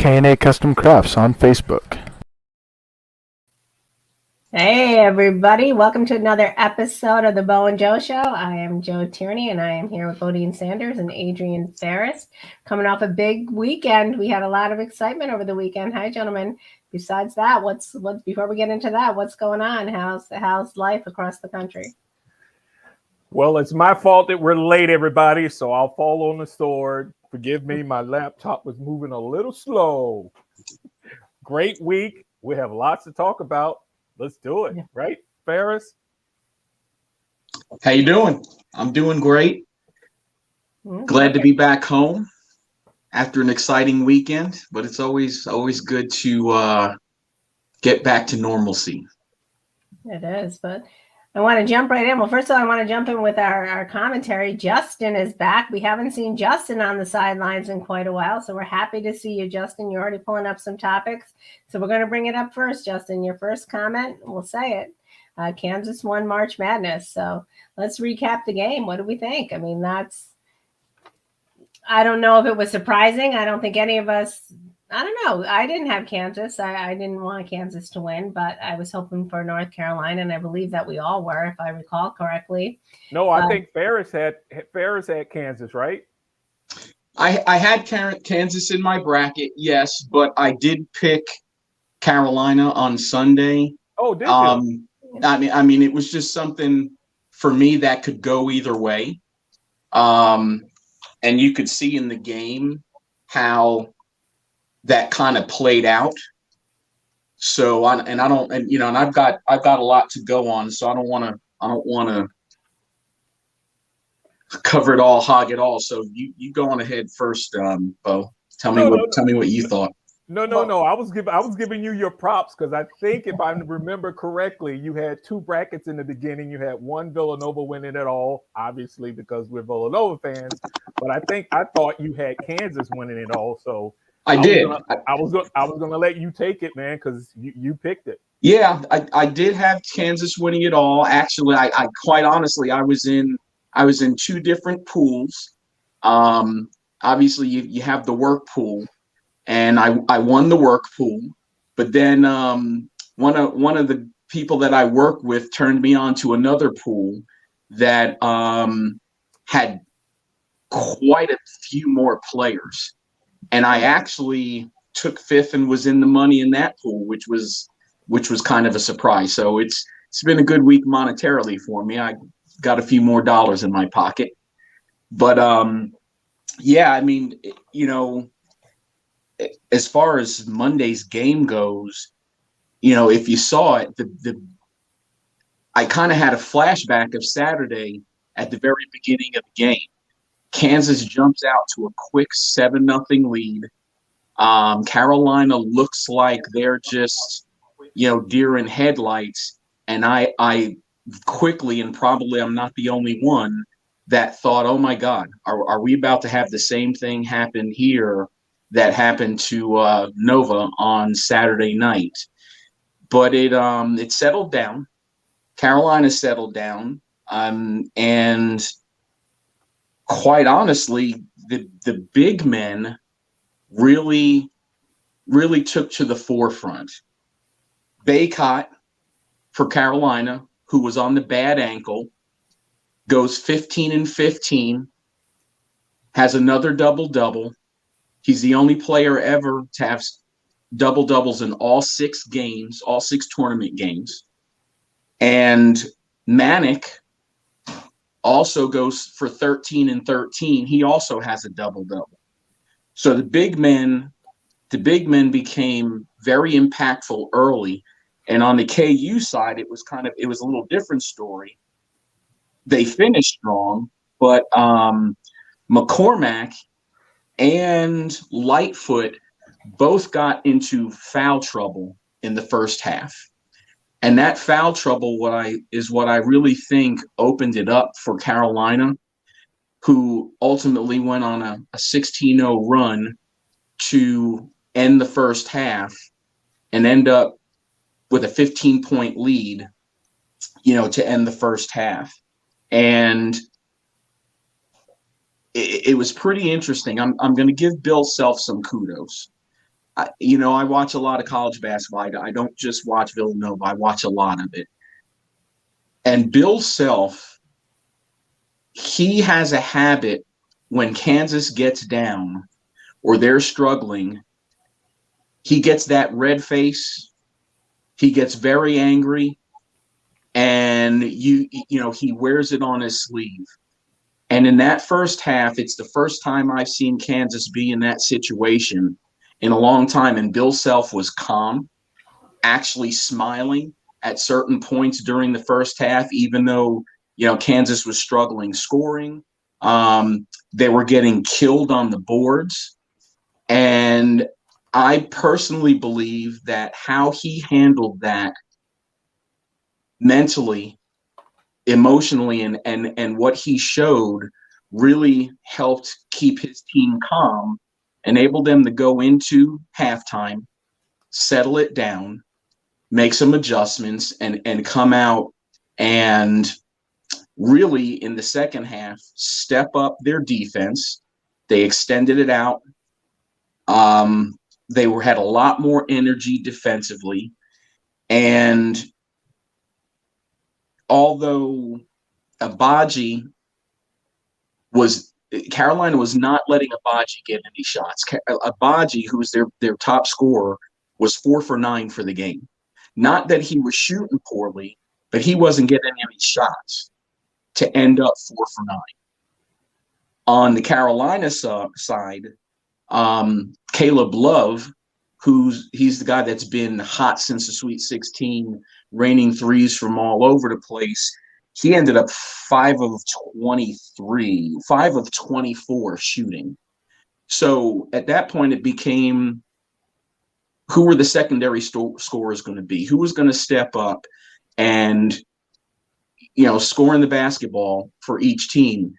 K&A Custom Crafts on Facebook. Hey everybody, welcome to another episode of the Bo and Joe Show. I am Joe Tierney and I am here with Bodine Sanders and Adrian Ferris. Coming off a big weekend. We had a lot of excitement over the weekend. Hi gentlemen. Besides that, what's before we get into that, what's going on? How's life across the country? Well, it's my fault that we're late, everybody, so I'll fall on the sword. Forgive me, my laptop was moving a little slow. Great week. We have lots to talk about. Let's do it, right, Ferris? How you doing? I'm doing great. Glad to be back home after an exciting weekend, but it's always good to get back to normalcy. It is, but I want to jump right in. Well, first of all, I want to jump in with our commentary. Justin is back. We haven't seen Justin on the sidelines in quite a while, so we're happy to see you, Justin. You're already pulling up some topics. So we're going to bring it up first, Justin. Your first comment, we'll say it. Kansas won March Madness. So let's recap the game. What do we think? I mean, I don't know if it was surprising. I don't think any of us, I don't know. I didn't have Kansas. I didn't want Kansas to win, but I was hoping for North Carolina, and I believe that we all were, if I recall correctly. No, I think Ferris had Kansas, right? I had Kansas in my bracket, yes, but I did pick Carolina on Sunday. Oh, did you? I mean, it was just something for me that could go either way. And you could see in the game how that kind of played out. So and I've got a lot to go on, so I don't want to cover it all, hog it all. So you go on ahead first, Bo. Tell me what you thought. No. I was giving you your props because I think if I remember correctly, you had two brackets in the beginning. You had one Villanova winning it all, obviously because we're Villanova fans. But I thought you had Kansas winning it all. So I was going to let you take it, man, because you picked it. Yeah, I did have Kansas winning it all. Actually, I quite honestly, I was in two different pools. Obviously, you have the work pool, and I won the work pool. But then one of the people that I work with turned me on to another pool that had quite a few more players. And I actually took fifth and was in the money in that pool, which was kind of a surprise. So it's been a good week monetarily for me. I got a few more dollars in my pocket. But yeah, I mean, as far as Monday's game goes, if you saw it, I kind of had a flashback of Saturday at the very beginning of the game. Kansas jumps out to a quick 7-0 lead. Carolina looks like they're just, deer in headlights. And I quickly, and probably I'm not the only one, that thought, oh my God, are we about to have the same thing happen here that happened to Nova on Saturday night? But it settled down. Carolina settled down. And quite honestly, the big men really took to the forefront. Bacot for Carolina, who was on the bad ankle, goes 15-15, has another double-double. He's the only player ever to have double-doubles in all 6 games, all 6 tournament games. And Manick also goes for 13-13. He also has a double-double. So the big men became very impactful early. And on the KU side, it was a little different story. They finished strong, but McCormack and Lightfoot both got into foul trouble in the first half. And that foul trouble is what I really think opened it up for Carolina, who ultimately went on a 16-0 run to end the first half and end up with a 15-point lead, to end the first half. And it was pretty interesting. I'm going to give Bill Self some kudos. I watch a lot of college basketball. I don't just watch Villanova. I watch a lot of it. And Bill Self, he has a habit when Kansas gets down or they're struggling, he gets that red face. He gets very angry, and he wears it on his sleeve. And in that first half, it's the first time I've seen Kansas be in that situation in a long time. And Bill Self was calm, actually smiling at certain points during the first half, even though, Kansas was struggling scoring. They were getting killed on the boards. And I personally believe that how he handled that mentally, emotionally, and what he showed really helped keep his team calm, enabled them to go into halftime, settle it down, make some adjustments, and come out and really in the second half step up their defense. They extended it out. They had a lot more energy defensively, and although Carolina was not letting Agbaji get any shots. Agbaji, who was their top scorer, was 4 for 9 for the game. Not that he was shooting poorly, but he wasn't getting any shots to end up 4 for 9. On the Carolina side, Caleb Love, he's the guy that's been hot since the Sweet 16, raining threes from all over the place. He ended up 5 of 23, 5 of 24 shooting. So at that point, it became who were the secondary scorers going to be? Who was going to step up and, scoring the basketball for each team?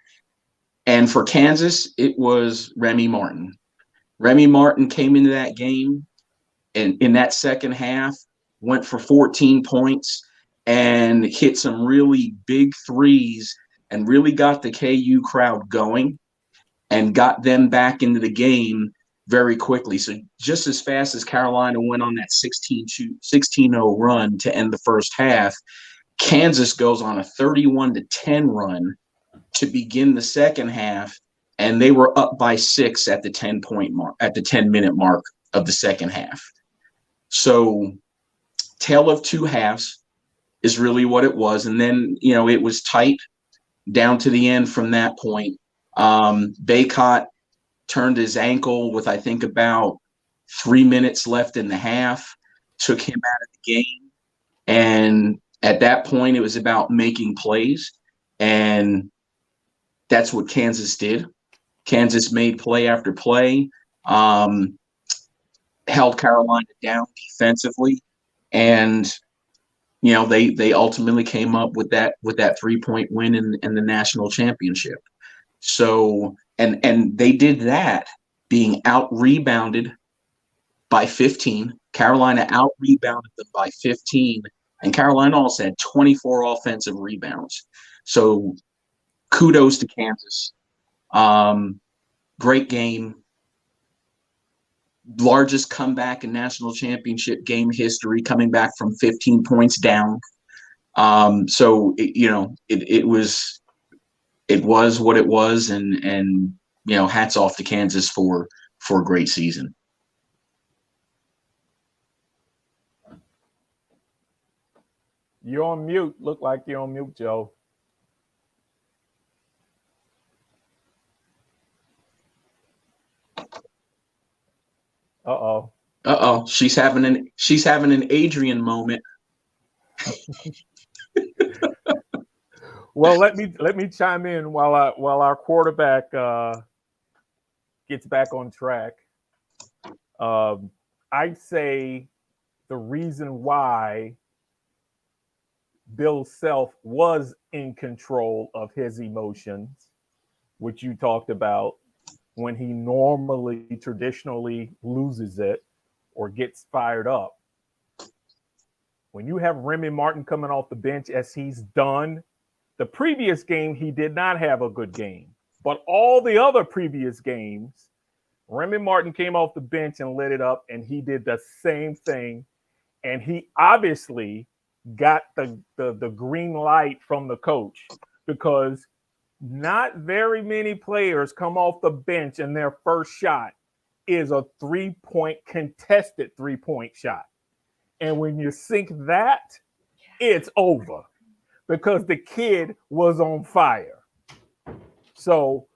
And for Kansas, it was Remy Martin. Remy Martin came into that game and in that second half went for 14 points and hit some really big threes and really got the KU crowd going and got them back into the game very quickly. So just as fast as Carolina went on that 16-0 run to end the first half, Kansas goes on a 31-10 run to begin the second half, and they were up by 6 at the 10-minute mark of the second half. So tale of two halves is really what it was. And then, it was tight down to the end from that point. Bacot turned his ankle with, I think, about 3 minutes left in the half, took him out of the game. And at that point, it was about making plays. And that's what Kansas did. Kansas made play after play, held Carolina down defensively. And they ultimately came up with that 3-point win in the national championship. So, and they did that being out rebounded by 15. Carolina out rebounded them by 15, and Carolina also had 24 offensive rebounds. So, kudos to Kansas. Great game. Largest comeback in national championship game history, coming back from 15 points down. So it was what it was, and hats off to Kansas for a great season. You're on mute. Look like you're on mute, Joe. Uh-oh. She's having an Adrian moment. Well, let me chime in while our quarterback gets back on track. I'd say the reason why Bill Self was in control of his emotions, which you talked about, when he traditionally loses it or gets fired up. When you have Remy Martin coming off the bench as he's done, the previous game he did not have a good game, but all the other previous games, Remy Martin came off the bench and lit it up, and he did the same thing. And he obviously got the green light from the coach, because not very many players come off the bench and their first shot is a contested three-point shot. And when you sink that, it's over, because the kid was on fire. So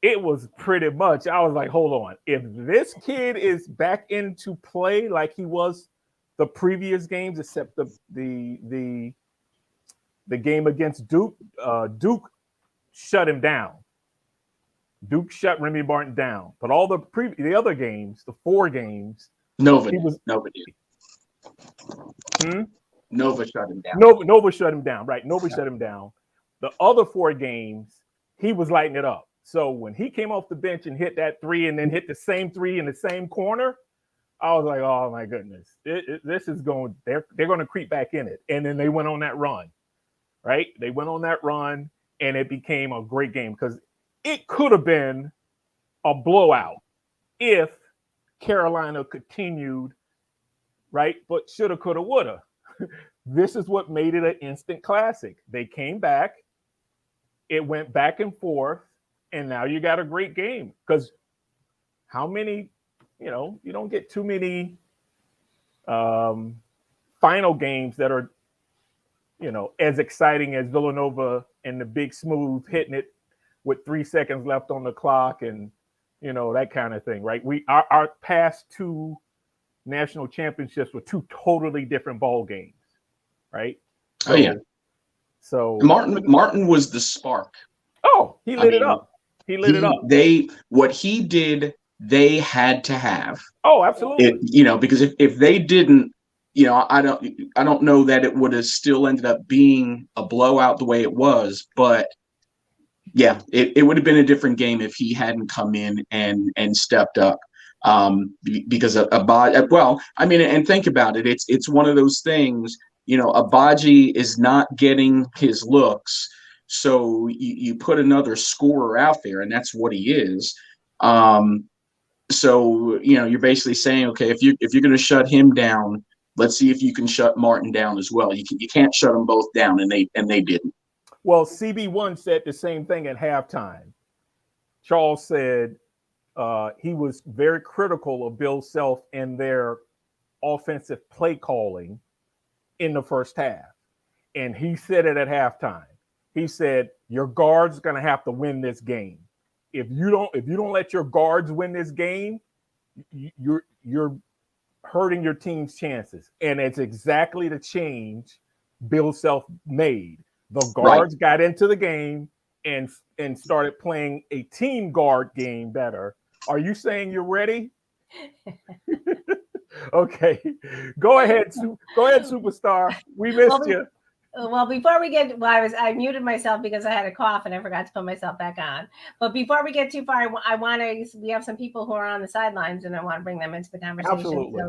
it was pretty much, I was like, hold on. If this kid is back into play like he was the previous games, except the game against Duke, Duke shut him down. Duke shut Remy Martin down. But all the other games, the 4 games, Nova did. Nova shut him down. Nova shut him down, right? Nova shut him down. The other 4 games, he was lighting it up. So when he came off the bench and hit that 3 and then hit the same 3 in the same corner, I was like, oh my goodness, this is going, they're going to creep back in it. And then they went on that run, right? They went on that run, and it became a great game, because it could have been a blowout if Carolina continued, right? But shoulda, coulda, woulda. This is what made it an instant classic. They came back, it went back and forth, and now you got a great game. Because how many, you don't get too many final games that are, as exciting as Villanova and the Big Smooth hitting it with 3 seconds left on the clock, and that kind of thing, right? Our past 2 national championships were 2 totally different ball games, right? Oh yeah. So Martin was the spark. Oh, he lit it up. He lit it up. What he did, they had to have. Oh, absolutely. Because if they didn't, I don't know that it would have still ended up being a blowout the way it was, but yeah, it would have been a different game if he hadn't come in and stepped up. Because and think about it. It's one of those things, Agbaji is not getting his looks. So you put another scorer out there, and that's what he is. So, you're basically saying, okay, if you're going to shut him down, let's see if you can shut Martin down as well. You can't shut them both down, and they didn't. Well, CB1 said the same thing at halftime. Charles said he was very critical of Bill Self and their offensive play calling in the first half. And he said it at halftime. He said, your guard's going to have to win this game. If you don't let your guards win this game, you're hurting your team's chances. And it's exactly the change Bill Self made. The guards got into the game and started playing a team guard game better. Are you saying you're ready? Okay. Go ahead, superstar. We missed you. Well, before we get, I muted myself because I had a cough and I forgot to put myself back on. But before we get too far, we have some people who are on the sidelines, and I want to bring them into the conversation. Absolutely.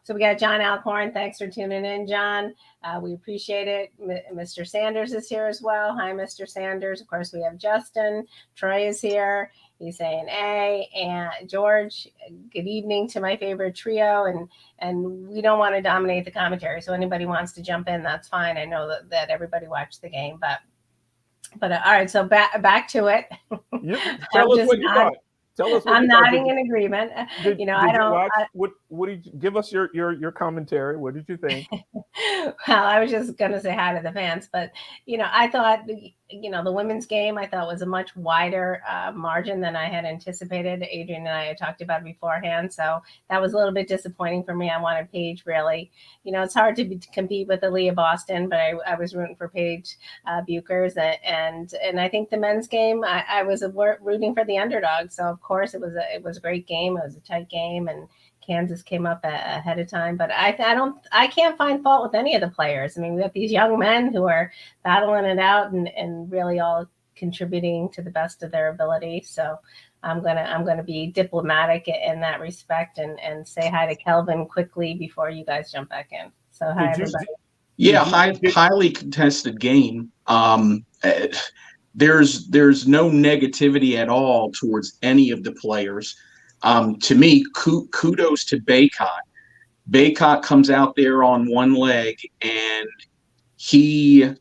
So we got John Alcorn. Thanks for tuning in, John. We appreciate it. Mr. Sanders is here as well. Hi, Mr. Sanders. Of course, we have Justin. Troy is here. He's saying A. And George, good evening to my favorite trio. And we don't want to dominate the commentary. So anybody wants to jump in, that's fine. I know that everybody watched the game. But all right, so back to it. Tell us what you thought. I'm nodding in agreement. I don't. What did you give us your commentary? What did you think? Well, I was just going to say hi to the fans, but I thought the women's game I thought was a much wider margin than I had anticipated. Adrian and I had talked about it beforehand, so that was a little bit disappointing for me. I wanted Paige really. It's hard to compete with Aaliyah Boston, but I was rooting for Paige Buchers, and I think the men's game I was rooting for the underdog. So of course it was a great game. It was a tight game, and Kansas came up ahead of time, but I can't find fault with any of the players. I mean, we have these young men who are battling it out and really all contributing to the best of their ability. So I'm gonna be diplomatic in that respect and say hi to Kelvin quickly before you guys jump back in. So hi everybody. Yeah, highly contested game. There's no negativity at all towards any of the players. To me, kudos to Baycott. Baycott comes out there on one leg and he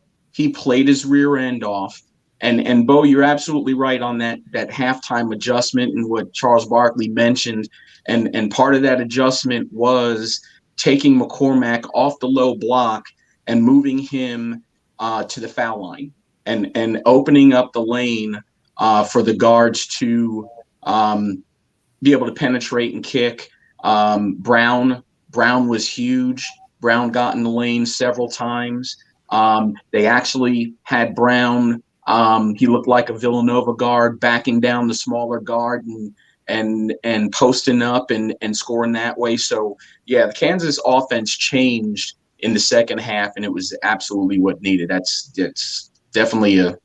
played his rear end off. And Bo, you're absolutely right on that halftime adjustment and what Charles Barkley mentioned. And part of that adjustment was taking McCormack off the low block and moving him to the foul line and opening up the lane for the guards to be able to penetrate and kick. Brown was huge. Brown got in the lane several times. They actually had Brown. He looked like a Villanova guard backing down the smaller guard and posting up and scoring that way. So yeah, the Kansas offense changed in the second half, and it was absolutely what needed. It's definitely a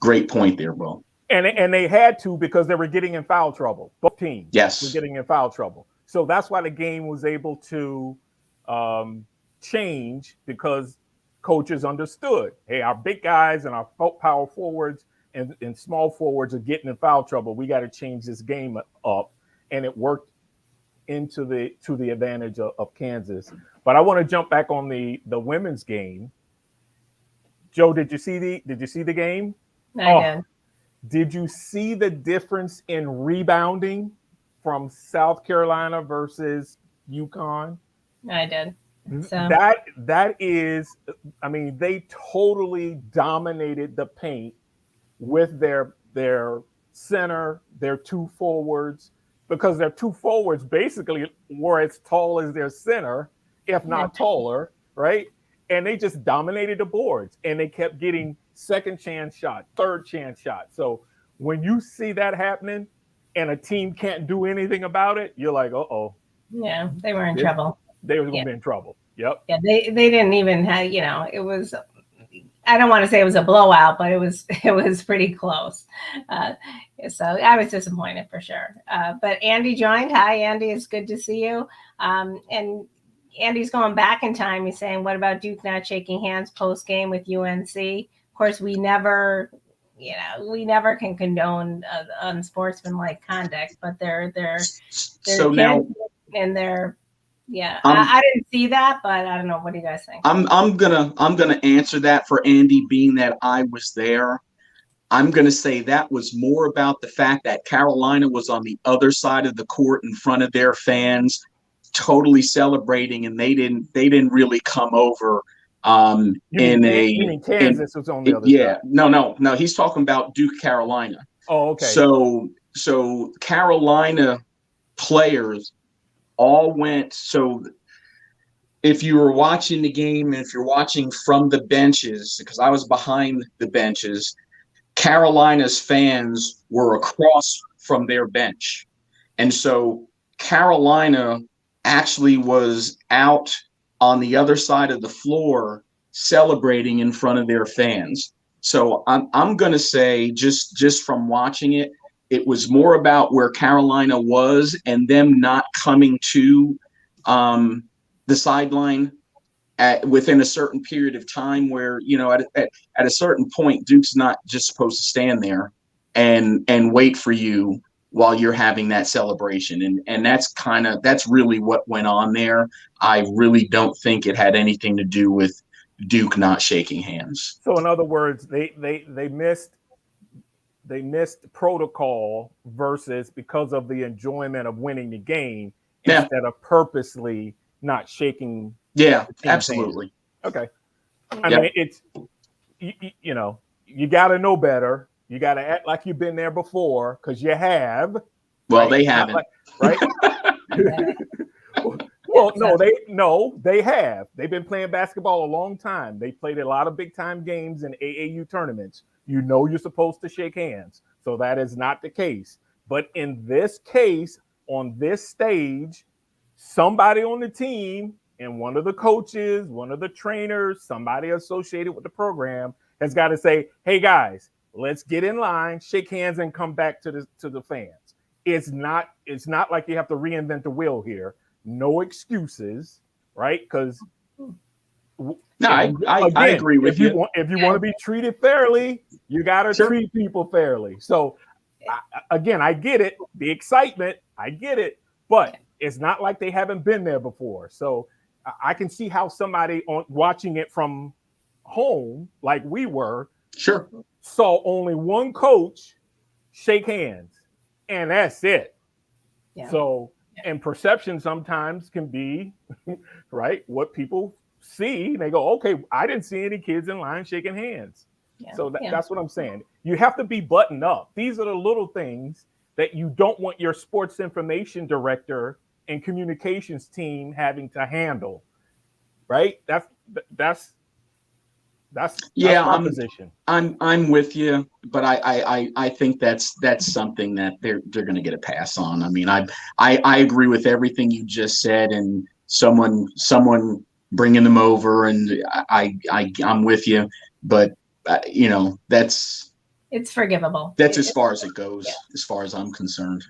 great point there, Bo. And they had to because they were getting in foul trouble. Both teams were getting in foul trouble. So that's why the game was able to change, because coaches understood, hey, our big guys and our power forwards and small forwards are getting in foul trouble. We got to change this game up. And it worked to the advantage of Kansas. But I want to jump back on the women's game. Joe, did you see the game? I did. Did you see the difference in rebounding from South Carolina versus UConn? I did. So That is, I mean, they totally dominated the paint with their center, their two forwards, because their two forwards basically were as tall as their center, if not taller, right? And they just dominated the boards, and they kept getting second chance shot, third chance shot. So when you see that happening and a team can't do anything about it, you're like, uh-oh. Yeah, they were in trouble. They were going to be in trouble. Yep. Yeah, they didn't even have, it was, I don't want to say it was a blowout, but it was pretty close. So I was disappointed for sure. But Andy joined. Hi, Andy. It's good to see you. And Andy's going back in time. He's saying, what about Duke not shaking hands post game with UNC? Of course, we never can condone unsportsmanlike conduct, but they're so now, and they're I didn't see that, but I don't know. What do you guys think? I'm gonna answer that for Andy, being that I was there. I'm gonna say that was more about the fact that Carolina was on the other side of the court in front of their fans, totally celebrating, and they didn't really come over. You mean Kansas was on the other side? No. He's talking about Duke, Carolina. Oh, okay. So Carolina players all went. So if you were watching the game, and if you're watching from the benches, because I was behind the benches, Carolina's fans were across from their bench. And so Carolina actually was out on the other side of the floor celebrating in front of their fans. So I'm going to say, just from watching it, it was more about where Carolina was and them not coming to the sideline within a certain period of time, where, at a certain point, Duke's not just supposed to stand there and wait for you while you're having that celebration. And that's really what went on there. I really don't think it had anything to do with Duke not shaking hands. So in other words, they missed protocol versus because of the enjoyment of winning the game instead of purposely not shaking. Yeah, absolutely. Hands. Okay. I mean, it's, you got to know better. You got to act like you've been there before, because you have. Well, right? They haven't. Right? Well, they have. They've been playing basketball a long time. They played a lot of big-time games in AAU tournaments. You're supposed to shake hands. So that is not the case. But in this case, on this stage, somebody on the team and one of the coaches, one of the trainers, somebody associated with the program has got to say, hey, guys, let's get in line, shake hands, and come back to the fans. It's not like you have to reinvent the wheel here. No excuses, right? Because I agree with you. If you want to be treated fairly, you got to treat people fairly. So Again, I get it, the excitement, I get it, but it's not like they haven't been there before. So I can see how somebody watching it from home, like we were, Sure. saw only one coach shake hands, and that's it. Yeah. So, and perception sometimes can be right what people see. They go, okay, I didn't see any kids in line shaking hands. Yeah. So that's what I'm saying. You have to be buttoned up. These are the little things that you don't want your sports information director and communications team having to handle. Right? That's my position. I'm with you, but I think that's something that they're going to get a pass on. I mean, I agree with everything you just said, and someone bringing them over, and I'm with you, but it's forgivable. That's as far as it goes, as far as I'm concerned.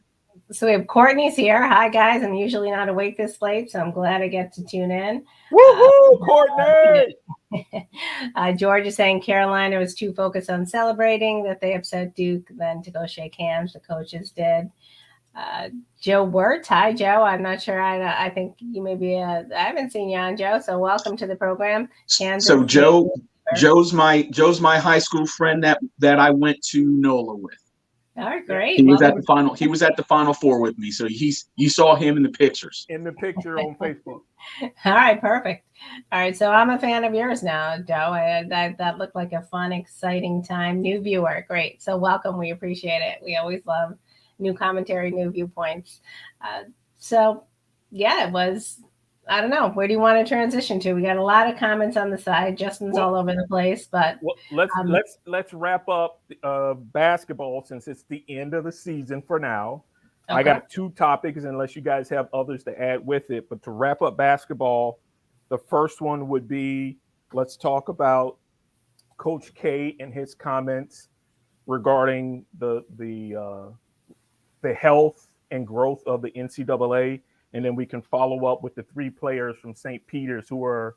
So we have Courtney's here. Hi guys, I'm usually not awake this late, so I'm glad I get to tune in. Woohoo, Courtney! George is saying Carolina was too focused on celebrating that they upset Duke than to go shake hands. The coaches did. Joe Wirtz. Hi, Joe. I'm not sure. I think you may be. I haven't seen you on, Joe. So welcome to the program. Kansas so Joe's my high school friend that I went to NOLA with. All right, great. He was at the final. He was at the Final Four with me. So you saw him in the pictures. In the picture on Facebook. All right, perfect. All right, so I'm a fan of yours now, Joe. That looked like a fun, exciting time. New viewer, great. So welcome. We appreciate it. We always love new commentary, new viewpoints. So yeah, it was. I don't know. Where do you want to transition to? We got a lot of comments on the side. Justin's all over the place, but let's wrap up basketball since it's the end of the season for now. Okay. I got 2 topics, unless you guys have others to add with it. But to wrap up basketball, the first one would be let's talk about Coach K and his comments regarding the health and growth of the NCAA. And then we can follow up with the 3 players from St. Peter's who are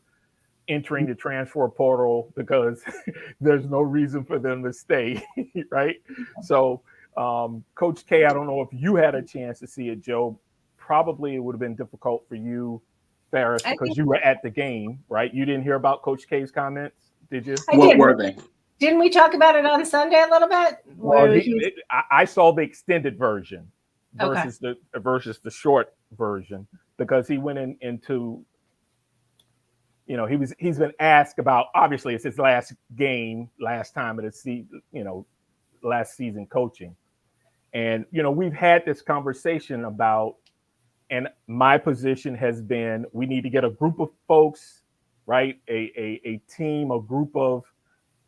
entering the transfer portal because there's no reason for them to stay, right? So, Coach K, I don't know if you had a chance to see it, Joe. Probably it would have been difficult for you, Ferris, because you were at the game, right? You didn't hear about Coach K's comments, did you? What were they? Didn't we talk about it on Sunday a little bit? Well, I saw the extended version versus the short version, because he went into he's been asked about, obviously it's his last time of the season, last season coaching, and we've had this conversation about, and my position has been we need to get a group of folks, right, a team, a group of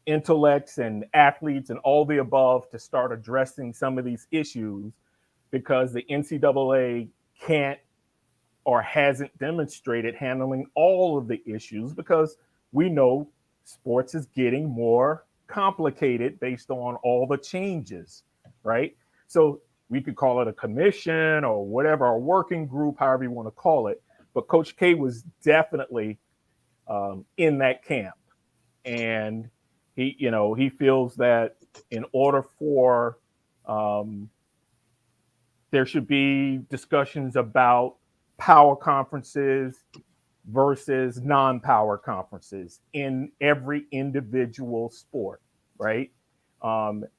intellects and athletes and all the above to start addressing some of these issues, because the NCAA can't or hasn't demonstrated handling all of the issues, because we know sports is getting more complicated based on all the changes, right? So we could call it a commission or whatever, a working group, however you want to call it. But Coach K was definitely in that camp. And he feels that in order for there should be discussions about power conferences versus non-power conferences in every individual sport, right?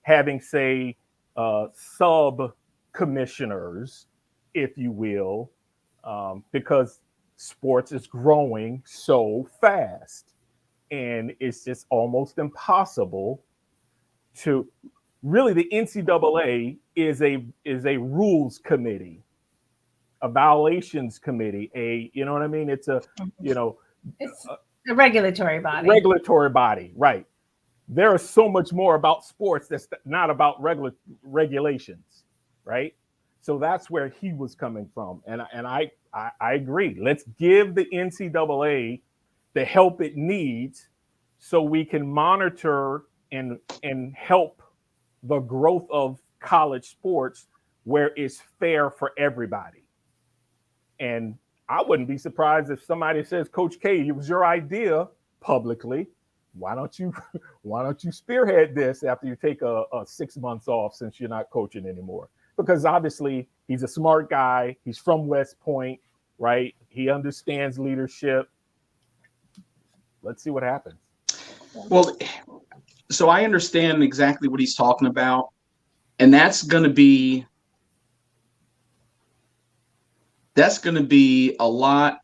Having, say, sub-commissioners, if you will, because sports is growing so fast. And it's just almost impossible to really, the NCAA is a rules committee, a violations committee, it's a, it's a regulatory body. Regulatory body, right. There is so much more about sports that's not about regulations, right? So that's where he was coming from. And I agree. Let's give the NCAA the help it needs so we can monitor and help the growth of college sports where it's fair for everybody. And I wouldn't be surprised if somebody says, Coach K, it was your idea publicly, why don't you spearhead this after you take a 6 months off since you're not coaching anymore? Because obviously he's a smart guy. He's from West Point, right? He understands leadership. Let's see what happens. Well, so I understand exactly what he's talking about, and that's going to be a lot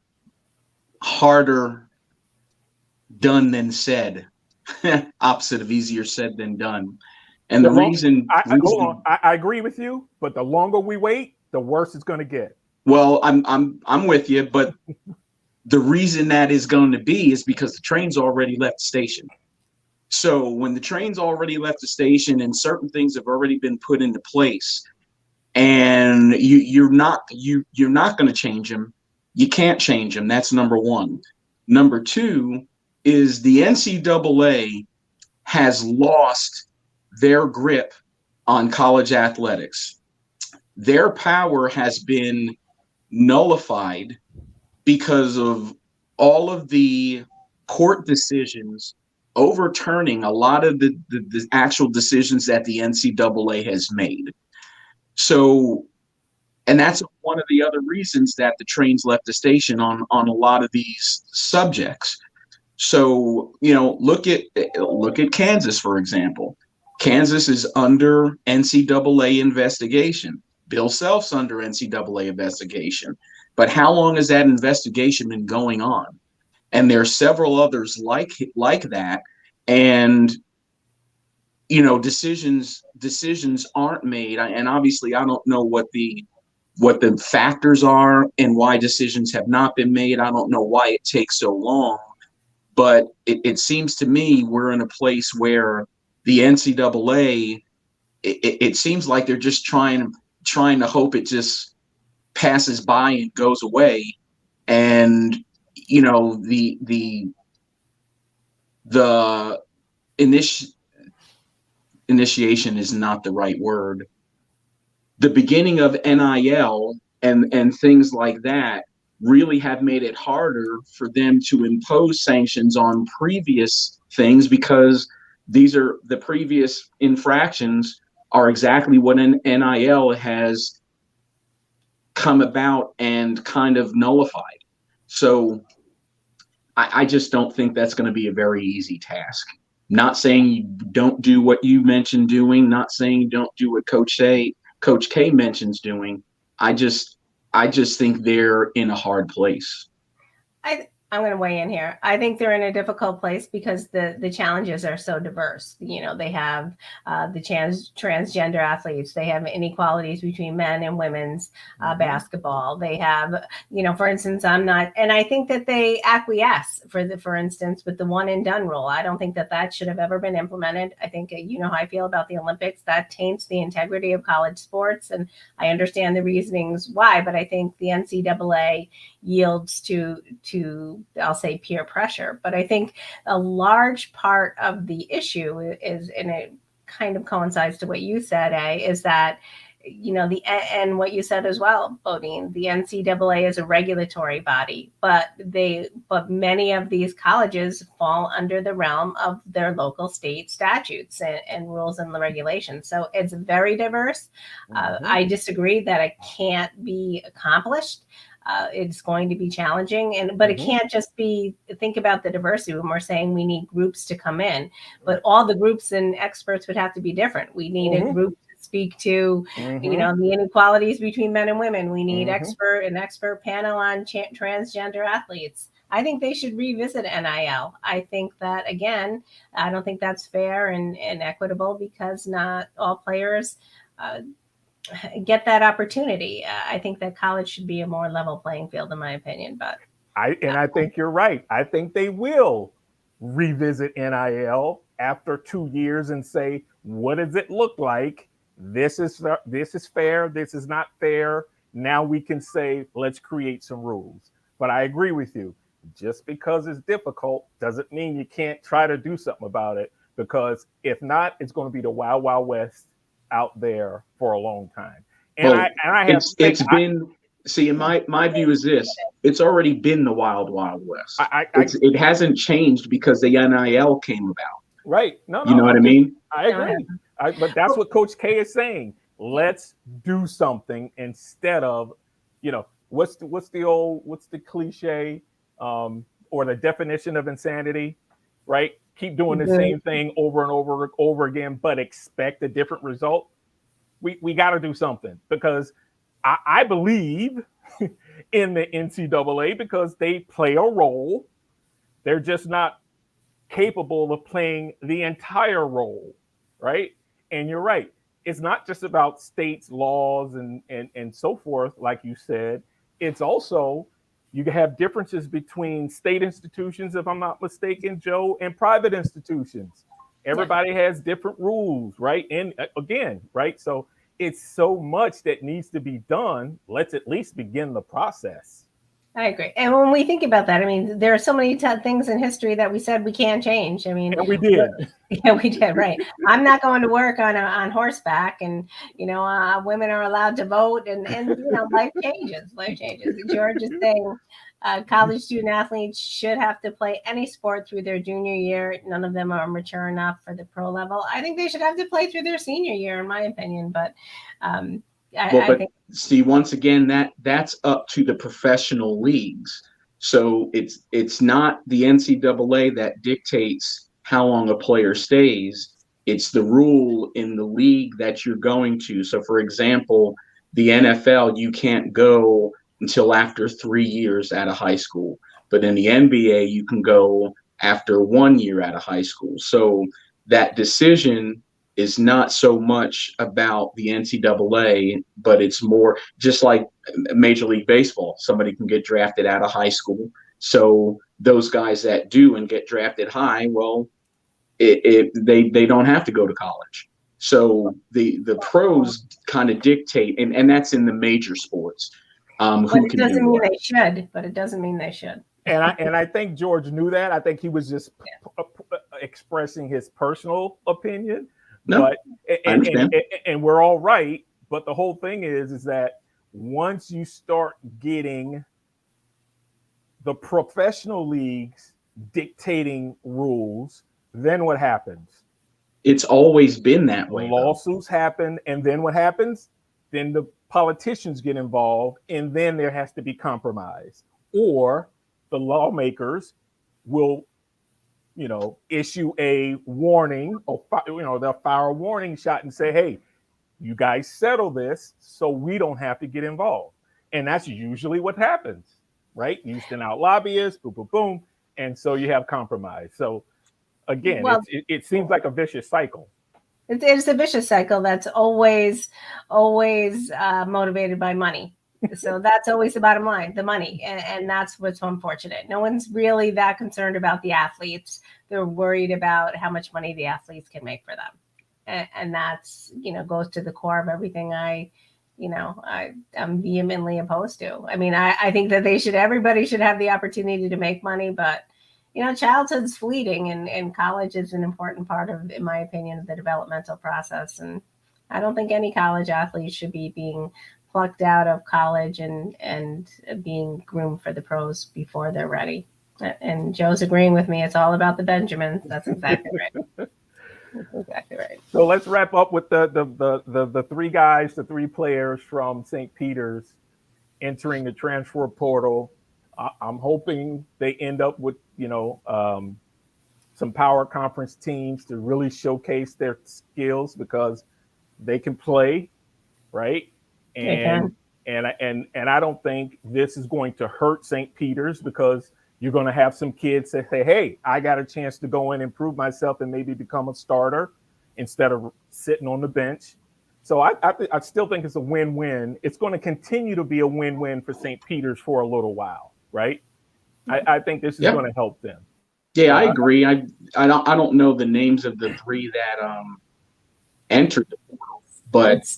harder done than said. Opposite of easier said than done. And the reason I agree with you, but the longer we wait, the worse it's going to get. Well, I'm with you, but the reason that is going to be is because the train's already left the station. So when the train's already left the station and certain things have already been put into place, and you're not going to change them, you can't change them. That's number one. Number two is the NCAA has lost their grip on college athletics. Their power has been nullified because of all of the court decisions overturning a lot of the actual decisions that the NCAA has made. So, and that's one of the other reasons that the train's left the station on a lot of these subjects. So, look at Kansas, for example. Kansas is under NCAA investigation. Bill Self's under NCAA investigation. But how long has that investigation been going on? And there are several others like that. And, decisions aren't made. And obviously, I don't know what the factors are and why decisions have not been made. I don't know why it takes so long. But it seems to me we're in a place where the NCAA, it seems like they're just trying to hope it just passes by and goes away. And, the initiation is not the right word. The beginning of NIL and things like that really have made it harder for them to impose sanctions on previous things, because the previous infractions are exactly what an NIL has come about and kind of nullified. So I just don't think that's going to be a very easy task. Not saying you don't do what you mentioned doing, not saying you don't do what Coach K mentions doing. I just think they're in a hard place. I'm going to weigh in here. I think they're in a difficult place because the challenges are so diverse. They have the transgender athletes. They have inequalities between men and women's basketball. They have, for instance, and I think that they acquiesce for instance, with the one and done rule. I don't think that should have ever been implemented. I think, how I feel about the Olympics, that taints the integrity of college sports. And I understand the reasonings why, but I think the NCAA yields to I'll say peer pressure. But I think a large part of the issue is, and it kind of coincides to what you said, is that, and what you said as well, Bodine, the NCAA is a regulatory body, but many of these colleges fall under the realm of their local state statutes and rules and the regulations. So it's very diverse. I disagree that it can't be accomplished. It's going to be challenging, but it can't just be, think about the diversity when we're saying we need groups to come in, but all the groups and experts would have to be different. We need a group to speak to, the inequalities between men and women. We need an expert panel on transgender athletes. I think they should revisit NIL. I think that, again, I don't think that's fair and equitable, because not all players get that opportunity. I think that college should be a more level playing field, in my opinion. But I think you're right. I think they will revisit NIL after 2 years and say, what does it look like? This is fair. This is not fair. Now we can say, let's create some rules. But I agree with you. Just because it's difficult doesn't mean you can't try to do something about it, because if not, it's going to be the wild, wild west out there for a long time. And well, See, in my view is this: it's already been the wild, wild west. I It hasn't changed because the NIL came about. right. No, You know what I mean? I agree. But that's what Coach K is saying. Let's do something instead of, what's the cliche, or the definition of insanity, right? Keep doing the same thing over and over again, but expect a different result. We got to do something, because I believe in the NCAA because they play a role. They're just not capable of playing the entire role, right? And you're right. It's not just about states, laws, and so forth, like you said. It's also, you have differences between state institutions, if I'm not mistaken, Joe, and private institutions. Everybody has different rules, right? And again, right? So it's so much that needs to be done. Let's at least begin the process. I agree. And when we think about that, I mean, there are so many things in history that we said we can't change. I mean, and we did. Yeah, we did. Right. I'm not going to work on horseback, and women are allowed to vote, and life changes. Life changes. George is saying college student athletes should have to play any sport through their junior year. None of them are mature enough for the pro level. I think they should have to play through their senior year, in my opinion. But I think. See, once again, that's up to the professional leagues. So it's not the NCAA that dictates how long a player stays. It's the rule in the league that you're going to. So, for example, the NFL, you can't go until after 3 years out of high school. But in the NBA, you can go after 1 year out of high school. So that decision is not so much about the NCAA, but it's more just like Major League Baseball. Somebody can get drafted out of high school. So those guys that do and get drafted high, well, they don't have to go to college. So the pros kind of dictate, and that's in the major sports. But it doesn't mean they should. But it doesn't mean they should. And I think George knew that. I think he was just expressing his personal opinion. No, but I understand. And we're all right. But the whole thing is that once you start getting the professional leagues dictating rules, then what happens? It's always been that way. Lawsuits happen, and then what happens? Then the politicians get involved, and then there has to be compromise, or the lawmakers will, issue a warning, or they'll fire a warning shot and say, "Hey, you guys settle this, so we don't have to get involved." And that's usually what happens, right? You send out lobbyists, boom, boom, boom, and so you have compromise. So again, it seems like a vicious cycle. It's a vicious cycle that's always motivated by money. So that's always the bottom line, the money. And that's what's so unfortunate. No one's really that concerned about the athletes. They're worried about how much money the athletes can make for them. And that's, goes to the core of everything I'm vehemently opposed to. I mean, I think that everybody should have the opportunity to make money, but childhood's fleeting, and college is an important part of, in my opinion, the developmental process. And I don't think any college athlete should be being plucked out of college and being groomed for the pros before they're ready. And Joe's agreeing with me. It's all about the Benjamins. That's exactly right. That's exactly right. So let's wrap up with the three guys, the three players from St. Peter's entering the transfer portal. I'm hoping they end up with, some power conference teams to really showcase their skills, because they can play, right? And I don't think this is going to hurt St. Peter's, because you're going to have some kids that say, "Hey, I got a chance to go in and prove myself and maybe become a starter instead of sitting on the bench." So I still think it's a win-win. It's going to continue to be a win-win for St. Peter's for a little while, right? I think this is going to help them. Yeah, I agree. I don't know the names of the three that entered the portal, but it's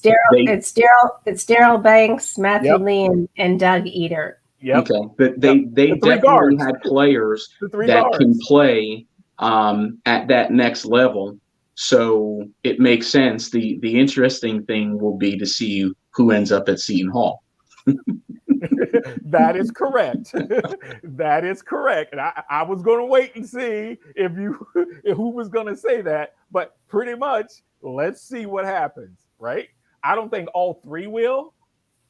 Daryl Banks, Matthew Lee, and Doug Eater. Yep. Okay, but they definitely had players that can play at that next level. So it makes sense. The interesting thing will be to see who ends up at Seton Hall. That is correct. That is correct. And I was going to wait and see if who was going to say that, but pretty much let's see what happens, right? I don't think all three will.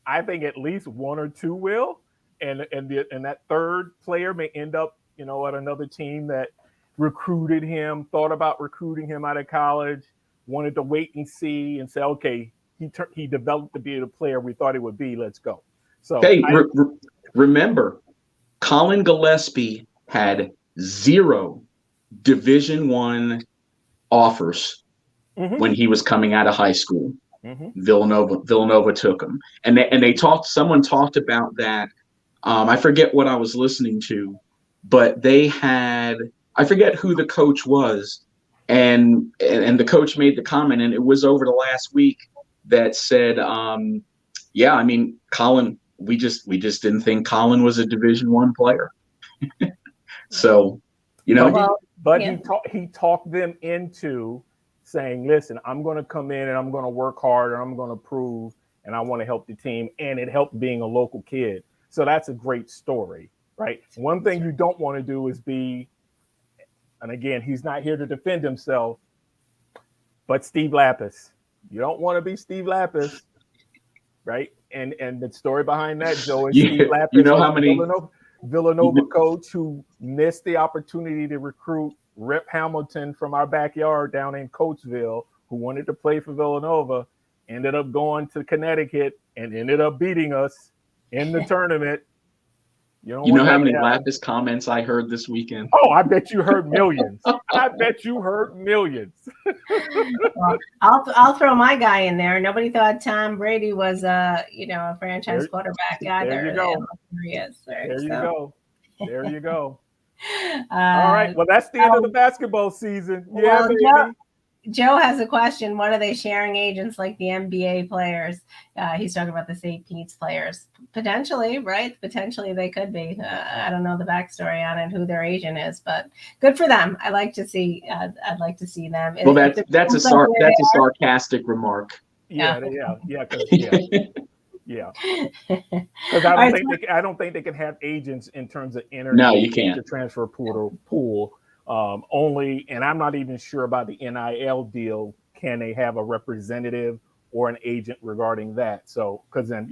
I think at least one or two will, and that third player may end up, at another team that recruited him, thought about recruiting him out of college, wanted to wait and see, and say, okay, he developed to be the player we thought he would be. Let's go. So Hey, remember, Colin Gillespie had 0 Division I offers when he was coming out of high school. Villanova took him, and someone talked about that. I forget what I was listening to, but they had, I forget who the coach was, and the coach made the comment, and it was over the last week, that said, yeah, I mean, Colin, we just didn't think Colin was a Division I player. So, he talked them into saying, listen, I'm going to come in and I'm going to work hard and I'm going to prove, and I want to help the team. And it helped being a local kid. So that's a great story, right? One thing you don't want to do is be, and again, he's not here to defend himself, but Steve Lapis. You don't want to be Steve Lapis, right? And the story behind that, Joe, is Steve Lapis, you know how many Villanova coach who missed the opportunity to recruit Rip Hamilton from our backyard down in Coatesville, who wanted to play for Villanova, ended up going to Connecticut and ended up beating us in the tournament. You know how many Lapis comments I heard this weekend? Oh, I bet you heard millions. I bet you heard millions. Well, I'll throw my guy in there. Nobody thought Tom Brady was a franchise quarterback either. There you go. He is, there you go. There you go. All right. Well, that's the end of the basketball season. Yeah, well, Joe has a question. What are they sharing agents like the NBA players? He's talking about the St. Pete's players. Potentially, right? Potentially they could be. I don't know the backstory on it, who their agent is, but good for them. I'd like to see them. Well, that's a sarcastic remark. Yeah. Yeah. Because I don't think they can have agents in terms of entering the transfer pool. Only, and I'm not even sure about the NIL deal. Can they have a representative or an agent regarding that? So, because then,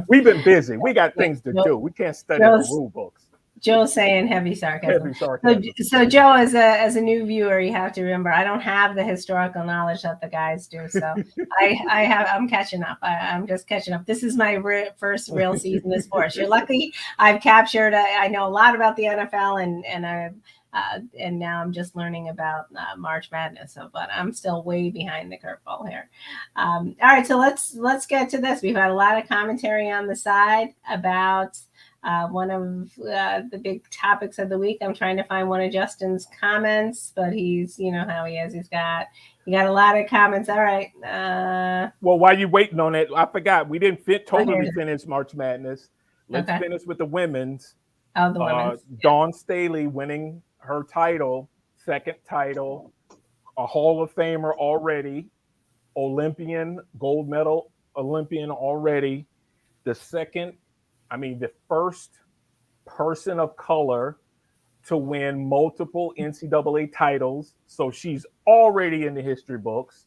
we've been busy. We got things to do. We can't study the rule books. Joe's saying heavy sarcasm. So Joe, as a new viewer, you have to remember, I don't have the historical knowledge that the guys do. So I'm catching up. I'm just catching up. This is my first real season of sports. You're lucky. I've captured. I know a lot about the NFL, and now I'm just learning about March Madness. So, but I'm still way behind the curveball here. All right, so let's get to this. We've had a lot of commentary on the side about one of the big topics of the week. I'm trying to find one of Justin's comments, but he's, how he is. He got a lot of comments. All right. Well, while you're waiting on it, I forgot we didn't totally finish March Madness. Let's finish with the women's. Oh, the women's. Dawn Staley winning her title, second title, a Hall of Famer already, Olympian, gold medal Olympian already, the first person of color to win multiple NCAA titles. So she's already in the history books.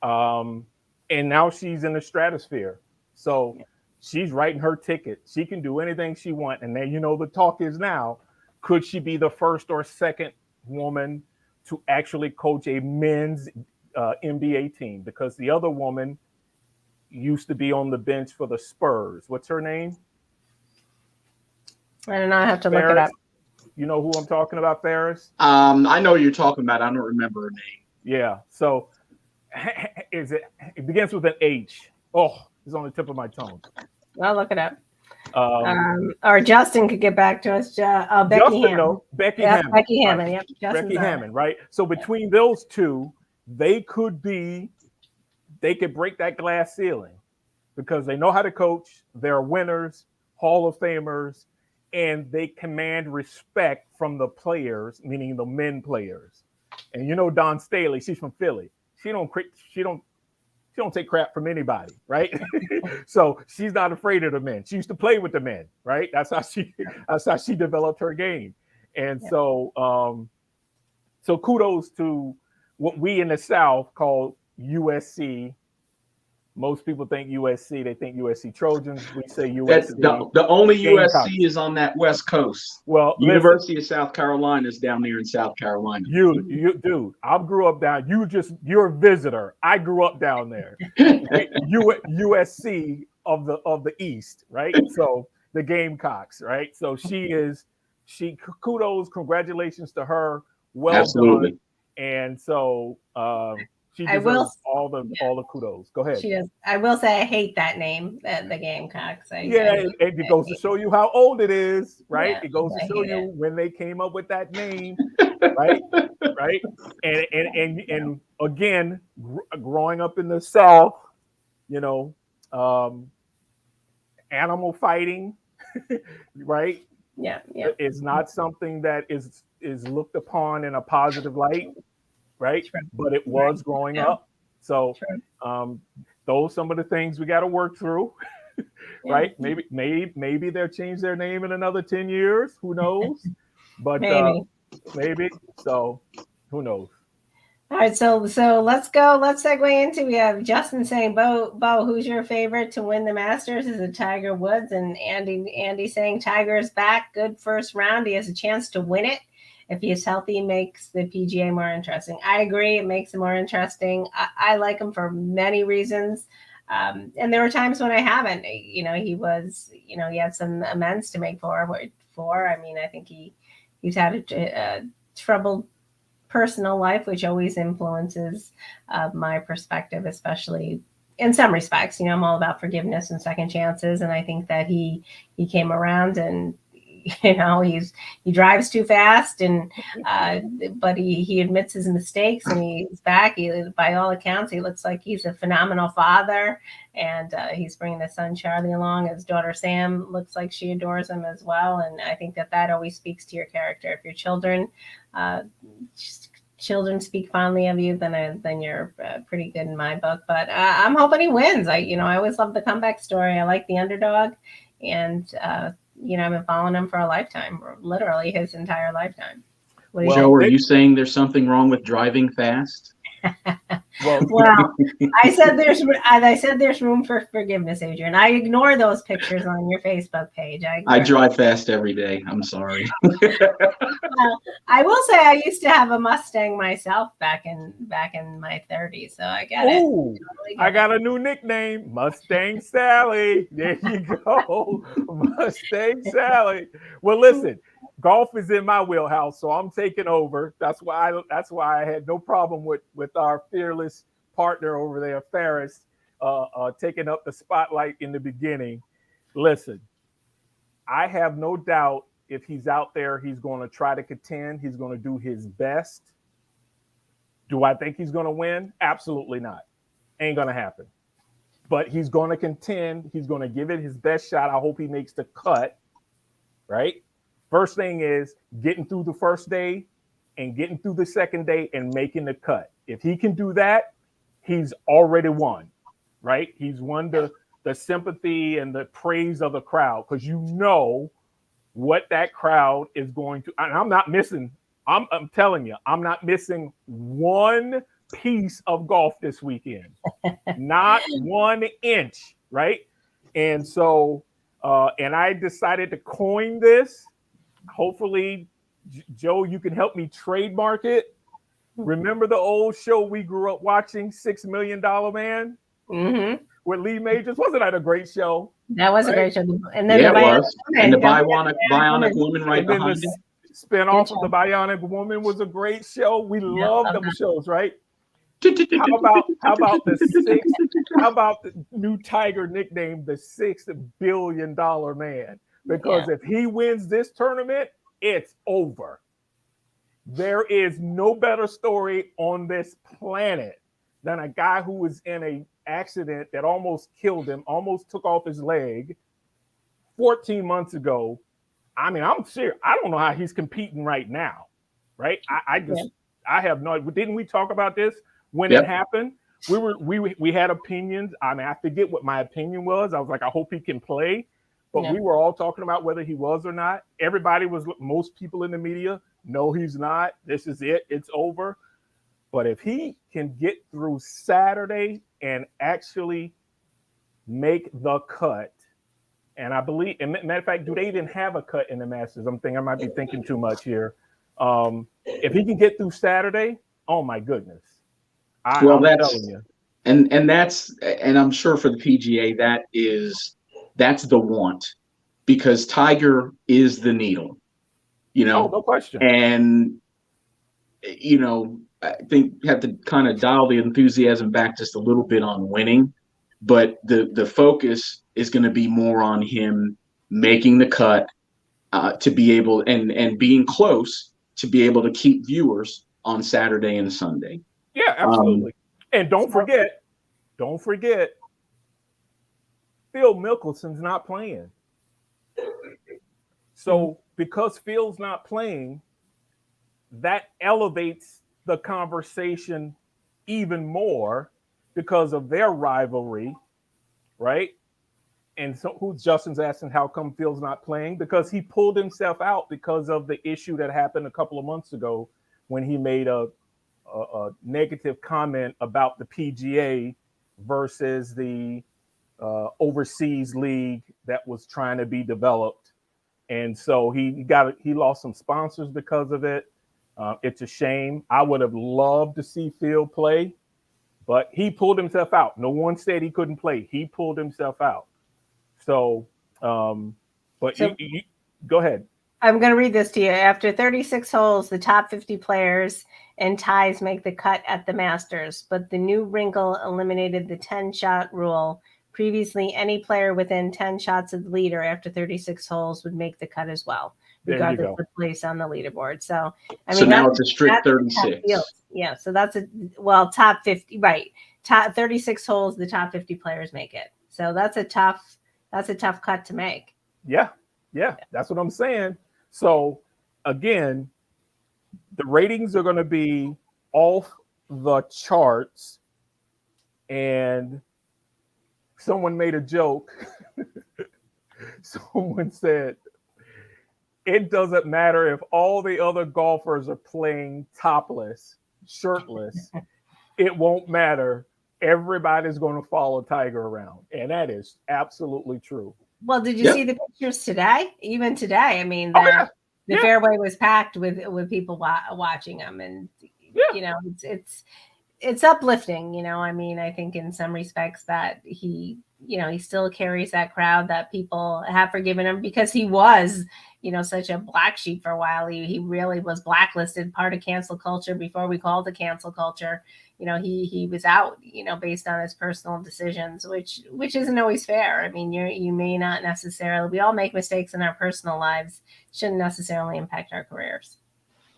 And now she's in the stratosphere. So she's writing her ticket. She can do anything she wants. And then, the talk is now, could she be the first or second woman to actually coach a men's NBA team? Because the other woman used to be on the bench for the Spurs. What's her name? I don't know. I have to look it up. You know who I'm talking about, Ferris? I know who you're talking about. I don't remember her name. Yeah. So it begins with an H. Oh, it's on the tip of my tongue. I'll look it up. Or Justin could get back to us. Becky Hammon. Becky Hammon. Becky Hammon. Yep. Becky Hammon. Right. So between those two, they could break that glass ceiling because they know how to coach. They're winners, Hall of Famers, and they command respect from the players, meaning the men players. And Dawn Staley, she's from Philly. She don't She don't take crap from anybody, right? So she's not afraid of the men. She used to play with the men, right? That's how she developed her game. And so so kudos to what we in the South call USC. Most people think USC. They think USC Trojans. We say USC. That's the only Gamecocks. USC is on that West Coast. Well, University of South Carolina is down there in South Carolina. You dude, I grew up down. You're a visitor. I grew up down there. USC of the East, right? So the Gamecocks, right? So she kudos, congratulations to her. Well Absolutely. done. And so she I will- deserves all the kudos. Go ahead. She does. I will say I hate that name, the Gamecocks. It goes to show you how old it is, right? Yeah, It goes to I show hate you it. when they came up with that name, right? Right? And again, growing up in the South, animal fighting, right? Yeah. Is not something that is looked upon in a positive light, right? True. But it was growing up. So True. those some of the things we got to work through, Yeah. right? Maybe they'll change their name in another 10 years. Who knows? But maybe. So who knows? All right, so let's go. Let's segue into, we have Justin saying, Bo, who's your favorite to win the Masters? Is it Tiger Woods? And Andy saying Tiger is back. Good first round. He has a chance to win it. If he's healthy, makes the PGA more interesting. I agree. It makes it more interesting. I like him for many reasons. And there were times when I haven't. He had some amends to make for. I mean, I think he's had a troubled personal life, which always influences my perspective, especially in some respects. I'm all about forgiveness and second chances, and I think that he came around, and he drives too fast, and but he admits his mistakes, and he's back. By all accounts, he looks like he's a phenomenal father, and he's bringing his son Charlie along. His daughter Sam looks like she adores him as well, and I think that always speaks to your character. If your children speak fondly of you, then you're pretty good in my book. But I'm hoping he wins. I always love the comeback story. I like the underdog, and I've been following him for a lifetime, literally his entire lifetime. Joe, are you saying there's something wrong with driving fast? Well, I said there's room for forgiveness, Adrian. I ignore those pictures on your Facebook page. I drive fast every day. I'm sorry. I will say I used to have a Mustang myself back in my 30s, so I get it. Ooh, I got a new nickname, Mustang Sally. There you go, Mustang Sally. Well, listen, golf is in my wheelhouse, so I'm taking over. That's why I had no problem with our fearless partner over there, Ferris, taking up the spotlight in the beginning. Listen, I have no doubt if he's out there, he's going to try to contend. He's going to do his best. Do I think he's going to win? Absolutely not. Ain't going to happen. But he's going to contend. He's going to give it his best shot. I hope he makes the cut, right? First thing is getting through the first day and getting through the second day and making the cut. If he can do that, he's already won, right? He's won the sympathy and the praise of the crowd, because what that crowd is going to. And I'm not missing. I'm telling you, I'm not missing one piece of golf this weekend. Not 1 inch, right? And so, and I decided to coin this. Hopefully, Joe, you can help me trademark it. Remember the old show we grew up watching, $6 Million Man? Mm-hmm. With Lee Majors? Wasn't that a great show? That was right? a great show. And then it was. Woman, And the Bionic Woman right And then behind the it. spin-off of the Bionic Woman was a great show. We loved them shows, right? How about the new Tiger nickname, the $6 billion man? Because if he wins this tournament, it's over. There is no better story on this planet than a guy who was in an accident that almost killed him, almost took off his leg 14 months ago. I mean, I'm serious. I don't know how he's competing right now, right? I have no. Didn't we talk about this when it happened? we had opinions. I mean, I forget what my opinion was. I was like, I hope he can play. But Yeah. we were all talking about whether he was or not. Most people in the media, no, he's not. This is it. It's over. But if he can get through Saturday and actually make the cut, and I believe, and matter of fact, do they even have a cut in the Masters? I might be thinking too much here. If he can get through Saturday, oh my goodness. I'm telling you. And I'm sure for the PGA that's the want, because Tiger is the needle, Oh, no question. And I think you have to kind of dial the enthusiasm back just a little bit on winning, but the focus is going to be more on him making the cut to be able and being close to be able to keep viewers on Saturday and Sunday. Yeah, absolutely. And don't forget, Phil Mickelson's not playing. So because Phil's not playing, that elevates the conversation even more because of their rivalry, right? And so Justin's asking how come Phil's not playing? Because he pulled himself out because of the issue that happened a couple of months ago when he made a negative comment about the PGA versus the overseas league that was trying to be developed. And so he lost some sponsors because of it. It's a shame. I would have loved to see Phil play, but he pulled himself out. No one said he couldn't play. He pulled himself out. So, you go ahead. I'm going to read this to you. After 36 holes, the top 50 players and ties make the cut at the Masters, but the new wrinkle eliminated the 10-shot rule. Previously, any player within 10 shots of the leader after 36 holes would make the cut as well, regardless of place on the leaderboard. So, now it's a strict 36. Yeah, so that's top 50, right? Top 36 holes, the top 50 players make it. So that's a tough cut to make. Yeah, that's what I'm saying. So again, the ratings are going to be off the charts, and someone made a joke. Someone said, it doesn't matter if all the other golfers are playing topless, shirtless. It won't matter. Everybody's going to follow Tiger around. And that is absolutely true. Well, did you see the pictures today? Even today, I mean, the fairway was packed with people watching them, and it's uplifting. I mean, I think in some respects that he still carries that crowd that people have forgiven him because he was, such a black sheep for a while. He really was blacklisted, part of cancel culture before we called it cancel culture. He was out, based on his personal decisions, which isn't always fair. I mean, you may not necessarily, we all make mistakes in our personal lives, shouldn't necessarily impact our careers.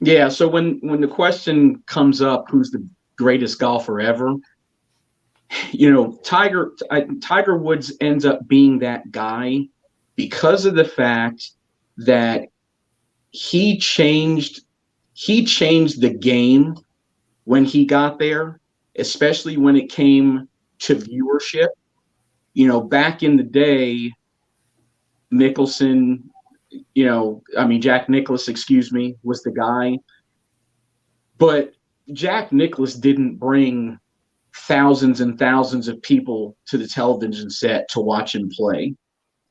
Yeah. So when the question comes up, who's the greatest golfer ever? Tiger Woods ends up being that guy because of the fact that he changed the game when he got there, especially when it came to viewership. Back in the day, Jack Nicklaus, was the guy. But Jack Nicklaus didn't bring thousands and thousands of people to the television set to watch him play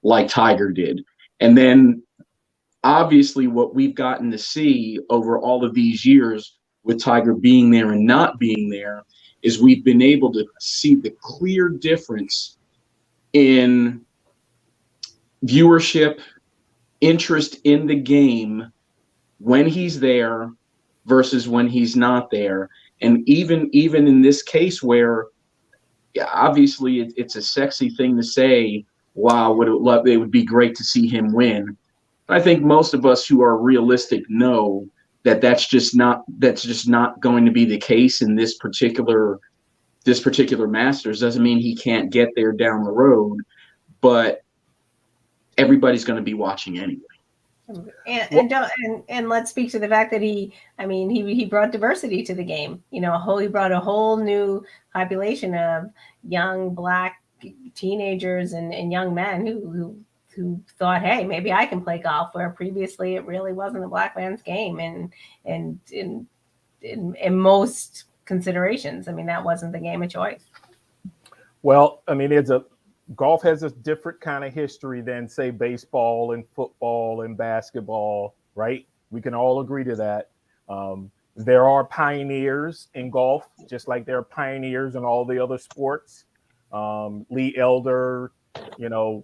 like Tiger did. And then obviously what we've gotten to see over all of these years with Tiger being there and not being there is we've been able to see the clear difference in viewership, interest in the game when he's there versus when he's not there. And even in this case where obviously it's a sexy thing to say, wow, it would be great to see him win. I think most of us who are realistic know that that's just not going to be the case in this particular Masters. Doesn't mean he can't get there down the road, but everybody's going to be watching anyway. And let's speak to the fact that he brought diversity to the game. He brought a whole new population of young Black teenagers and young men who thought, hey, maybe I can play golf, where previously it really wasn't a Black man's game, and in most considerations, that wasn't the game of choice. Well, golf has a different kind of history than, say, baseball and football and basketball, right? We can all agree to that. There are pioneers in golf, just like there are pioneers in all the other sports. Lee Elder,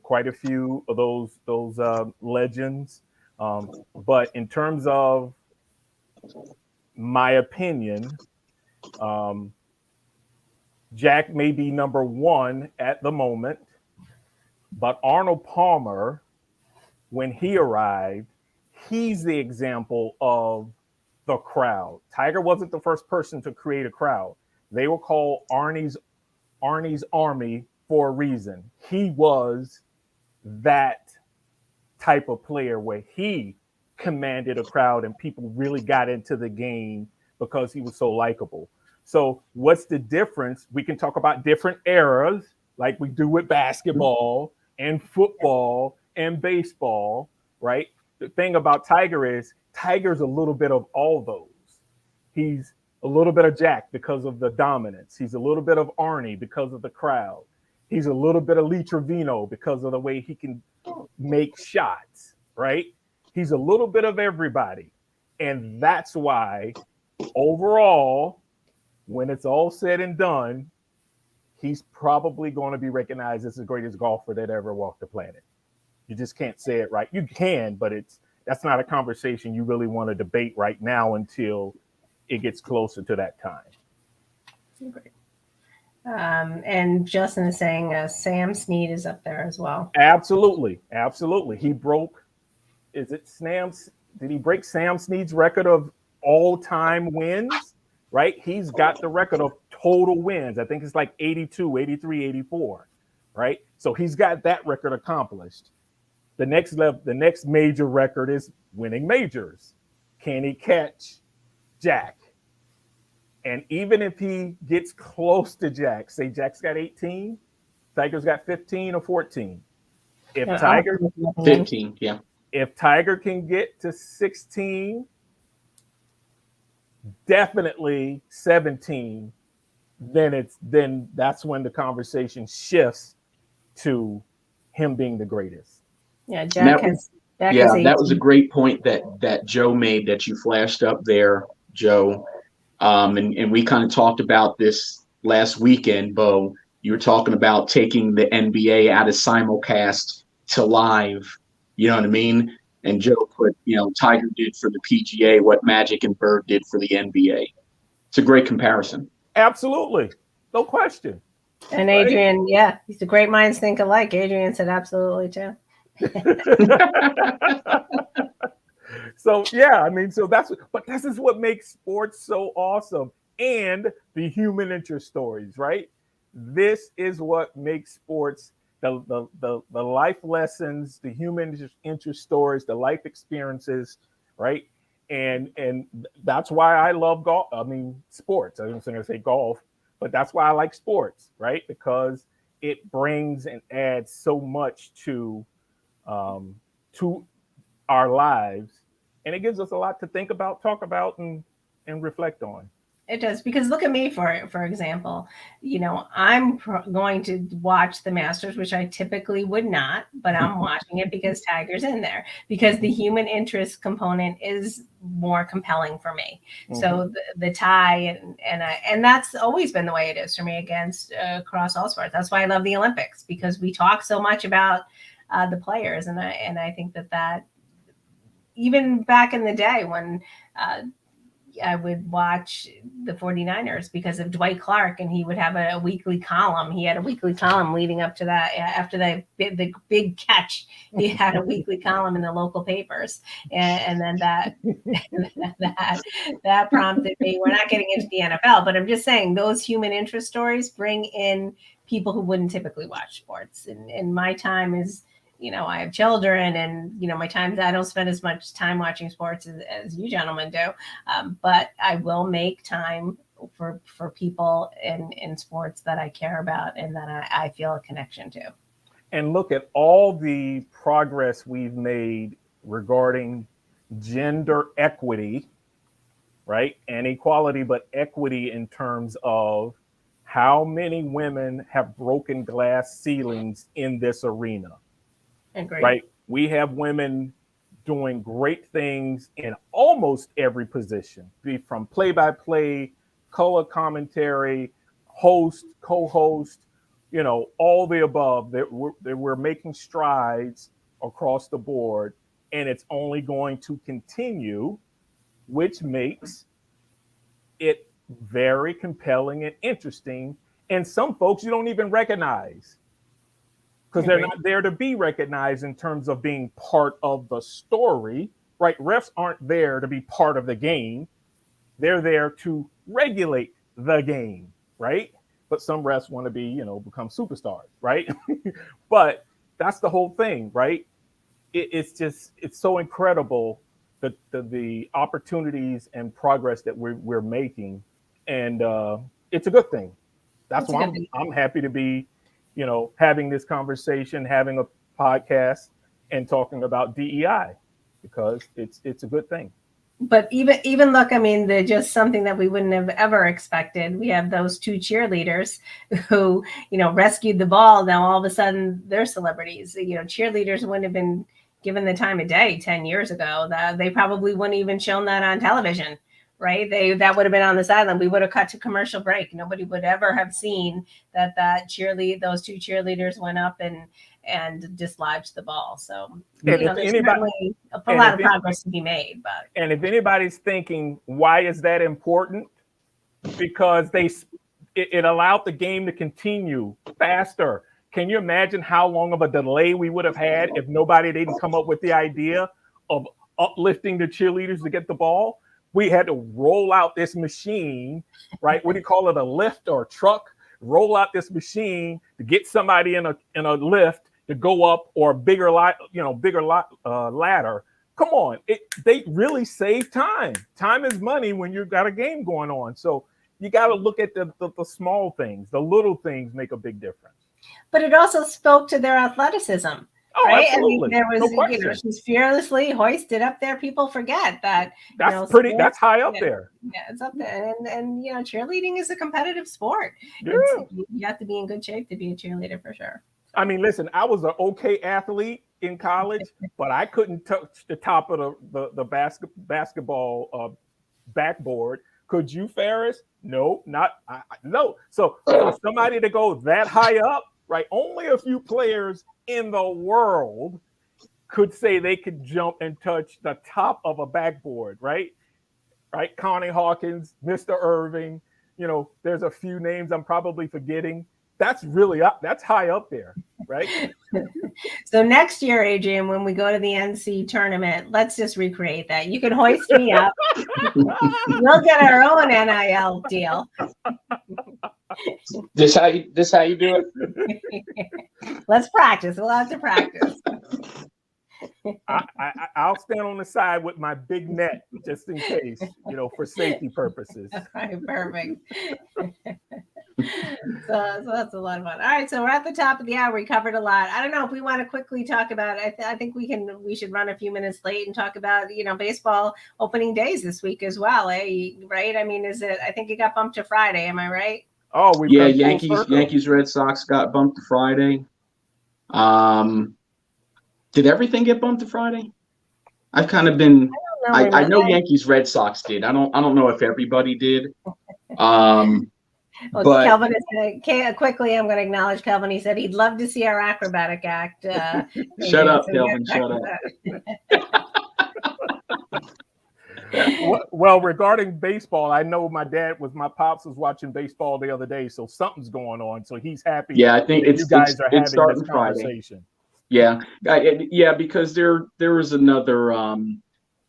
quite a few of those legends. But in terms of my opinion, Jack may be number one at the moment, but Arnold Palmer, when he arrived, he's the example of the crowd. Tiger wasn't the first person to create a crowd. They were called Arnie's Army for a reason. He was that type of player where he commanded a crowd and people really got into the game because he was so likable. So what's the difference? We can talk about different eras like we do with basketball and football and baseball, right? The thing about Tiger is Tiger's a little bit of all those. He's a little bit of Jack because of the dominance. He's a little bit of Arnie because of the crowd. He's a little bit of Lee Trevino because of the way he can make shots, right? He's a little bit of everybody. And that's why overall, when it's all said and done, he's probably going to be recognized as the greatest golfer that ever walked the planet. You just can't say it right. You can, but that's not a conversation you really want to debate right now until it gets closer to that time. Great. And Justin is saying Sam Snead is up there as well. Absolutely. He broke, did he break Sam Snead's record of all-time wins? Right? He's got the record of total wins. I think it's like 82, 83, 84, right? So he's got that record accomplished. The next major record is winning majors. Can he catch Jack? And even if he gets close to Jack, say Jack's got 18, Tiger's got 15 or 14. If Tiger 15, yeah. If Tiger can get to 16, definitely 17, then that's when the conversation shifts to him being the greatest. Yeah, Jack has. That was a great point that Joe made that you flashed up there, Joe. And we kind of talked about this last weekend, Bo. You were talking about taking the NBA out of simulcast to live. You know what I mean? And Joe put, Tiger did for the PGA what Magic and Bird did for the NBA. It's a great comparison. Absolutely. No question. And Adrian, yeah, the great minds think alike. Adrian said absolutely too. So this is what makes sports so awesome, and the human interest stories, right? This is what makes sports the life lessons, the human interest stories, the life experiences, right? And that's why I love golf. Sports. I was going to say golf, but that's why I like sports, right? Because it brings and adds so much to our lives, and it gives us a lot to think about, talk about, and reflect on. It does, because look at me, for example. I'm going to watch the Masters, which I typically would not, but I'm watching it because Tiger's in there, because the human interest component is more compelling for me. Mm-hmm. So the tie and that's always been the way it is for me across all sports. That's why I love the Olympics, because we talk so much about the players, and I think that even back in the day when I would watch the 49ers because of Dwight Clark, and he would have a weekly column. He had a weekly column leading up to that. After the big catch, he had a weekly column in the local papers. And then that prompted me. We're not getting into the NFL, but I'm just saying those human interest stories bring in people who wouldn't typically watch sports. And my time is I have children, and my time, I don't spend as much time watching sports as you gentlemen do, but I will make time for people in sports that I care about and that I feel a connection to. And look at all the progress we've made regarding gender equity, right? And equality, but equity in terms of how many women have broken glass ceilings in this arena. Agreed. Right? We have women doing great things in almost every position, be from play-by-play, color commentary, host, co-host, all the above. That we're making strides across the board, and it's only going to continue, which makes it very compelling and interesting. And some folks you don't even recognize because they're not there to be recognized in terms of being part of the story, right? Refs aren't there to be part of the game. They're there to regulate the game, right? But some refs want to be, become superstars, right? But that's the whole thing, right? It's so incredible the opportunities and progress that we're making, and it's a good thing. That's why I'm happy to be, having this conversation, having a podcast, and talking about DEI, because it's a good thing. But even look, I mean, they're just something that we wouldn't have ever expected. We have those two cheerleaders who, rescued the ball. Now all of a sudden they're celebrities. Cheerleaders wouldn't have been given the time of day 10 years ago. That they probably wouldn't even shown that on television, right? That would have been on the sideline. We would have cut to commercial break. Nobody would ever have seen that those two cheerleaders went up and dislodged the ball. So there's certainly a lot of progress to be made. But if anybody's thinking, why is that important? Because it allowed the game to continue faster. Can you imagine how long of a delay we would have had if nobody didn't come up with the idea of uplifting the cheerleaders to get the ball? We had to roll out this machine, right? What do you call it? A lift or a truck? Roll out this machine to get somebody in a lift to go up, or a bigger ladder. Come on, they really save time. Time is money when you've got a game going on. So you got to look at the small things. The little things make a big difference. But it also spoke to their athleticism. Oh, right? absolutely. I mean, there was, she's fearlessly hoisted up there. People forget that. That's high up there. Yeah, it's up there. And cheerleading is a competitive sport. Yeah. You have to be in good shape to be a cheerleader for sure. I mean, listen, I was an okay athlete in college, but I couldn't touch the top of the basketball backboard. Could you, Ferris? No, no. So somebody to go that high up, right? Only a few players in the world could say they could jump and touch the top of a backboard, right? Right? Connie Hawkins, Mr. Irving, there's a few names I'm probably forgetting. That's really up. That's high up there, right? So next year, Adrian, when we go to the NC tournament, let's just recreate that. You can hoist me up. We'll get our own NIL deal. This how you do it? Let's practice. We'll have to practice. I'll stand on the side with my big net just in case, for safety purposes. All right, perfect. So that's a lot of fun. All right, so we're at the top of the hour. We covered a lot. I don't know if we want to quickly talk about. I think we should run a few minutes late and talk about baseball opening days this week as well. Right? I mean, I think it got bumped to Friday. Am I right? Oh, Yankees, Red Sox got bumped to Friday. Did everything get bumped to Friday? I've kind of been. I know Yankees, Red Sox did. I don't know if everybody did. But Kelvin is quickly. I'm going to acknowledge Kelvin. He said he'd love to see our acrobatic act. Shut up, Kelvin. Shut up. Well, regarding baseball, I know my pops was watching baseball the other day, so something's going on. So he's happy. Yeah, I think you guys are having starting this conversation. Friday. Yeah, because there was another.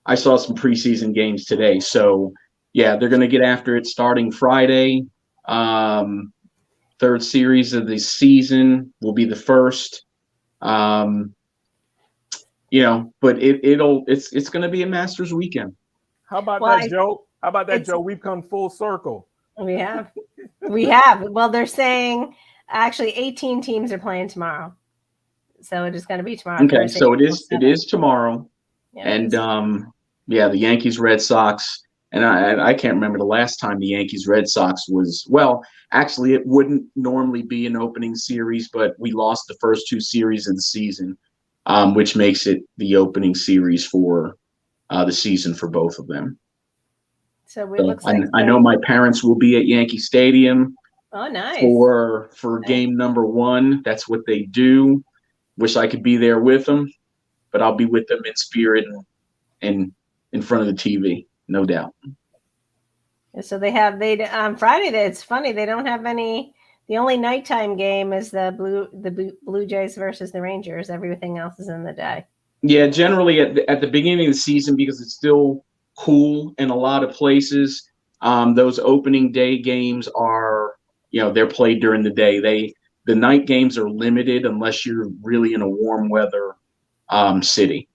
I saw some preseason games today, so yeah, they're going to get after it starting Friday. Third series of the season will be the first. but it's going to be a Masters weekend. How about Well, that, Joe? How about that, it's- Joe? We've come full circle. We have. We have. Well, they're saying actually 18 teams are playing tomorrow. So it is going to be tomorrow. Okay, Thursday, so it April is 7th. tomorrow, Yeah, it and is. the Yankees Red Sox, and I can't remember the last time the Yankees Red Sox was. Well, actually, it wouldn't normally be an opening series, but we lost the first two series of the season, which makes it the opening series for the season for both of them. So it So looks like I know my parents will be at Yankee Stadium oh, nice. for game number one. That's what they do. Wish I could be there with them, but I'll be with them in spirit and in front of the TV, no doubt. So they on Friday. It's funny they don't have any. The only nighttime game is the Blue Jays versus the Rangers. Everything else is in the day. Yeah, generally at the beginning of the season, because it's still cool in a lot of places, those opening day games are, they're played during the day. The night games are limited unless you're really in a warm weather city.